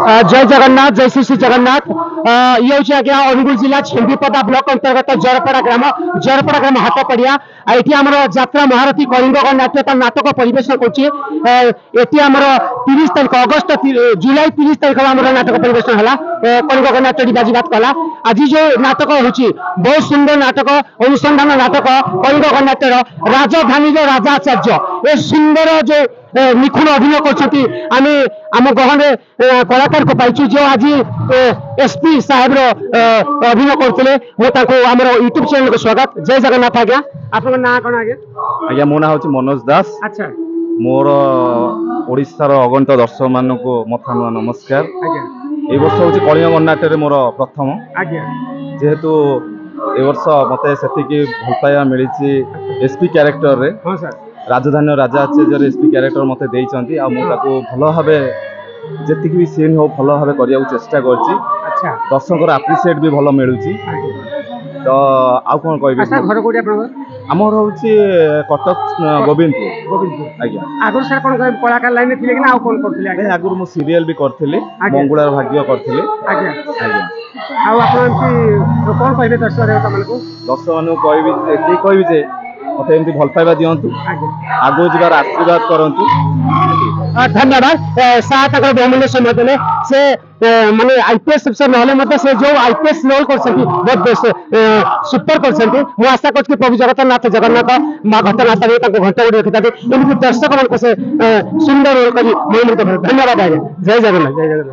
जय जगन्नाथ जय श्री श्री जगन्नाथ ये हूँ आज्ञा अनुगुल जिला छिंदीपदा ब्लॉक अंतर्गत जरपड़ा ग्राम हाथ पड़िया ये आम जात्रा महारथी कलिंग गणनाट्य नाटक परिवेशन करमर 30 तारीख अगस्त जुलाई 30 तारीख आम नाटक परिवेशन है कलिंग गणनाट्य बाजीबात कला आज जो नाटक हो बहुत सुंदर नाटक अनुसंधान नाटक कलिंग गणनाट्य राजधानी राजा आचार्य ये सुंदर जो निखुण अभिनय कर आम गहन कलाकार को पाइचु जो आज एसपी साहेब अभिनय करते आम यूट्यूब चैनल को स्वागत। जय जगन्नाथ आज्ञा आप ना कौन आज्ञा आज्ञा मो ना हूँ मनोज दास। अच्छा मोर ओडिशार अगणित दर्शक मान को मथा नमस्कार। ए वर्ष हूँ कलिंग गणनाट्य मोर प्रथम आज्ञा जेहेतु ए वर्ष मते सेतिकी भल पाइबा मिली एसपी क्यारेक्टर रे हाँ सर राजधानी राजा आचार्य एसपी क्यारेक्टर मते देइचंती आ मु ताको भल भाबे जेतिकी भी सीन हो भल भाबे करिया चेष्टा करछि। अच्छा दर्शकर अप्रिशिएट भी भल मिलुछि तो आउ कोन कहबी। अच्छा घर कोडी आपन हमर होछि कटक गोविंदपुर आज्ञा आगुर सर कोन कलाकार लाइन में थिले कि ना आउ कोन करथिले आज्ञा आगुर मु सीरियल भी करथिले मंगुलार भाग्य करथिले आज्ञा आज्ञा आउ आपन की कोन कहबे दर्शक मानु कहबी जे मते एमती भल पाइबा दियंतु आगो जबार आशीर्वाद करंतु। धन्यवाद सात बहुमूल्य समय देने से माने आईपीएस अफसर नहले मते से जो आईपीएस रोल करछथि बहुत सुपर करछथि मु आशा करछि प्रभु जगन्नाथ मां घटनाथ रे ताको घंटा उडी रखिताथि एमती दर्शक मन को से सुंदर रोल करी धन्यवाद। जय जगन्नाथ जय जगन्नाथ।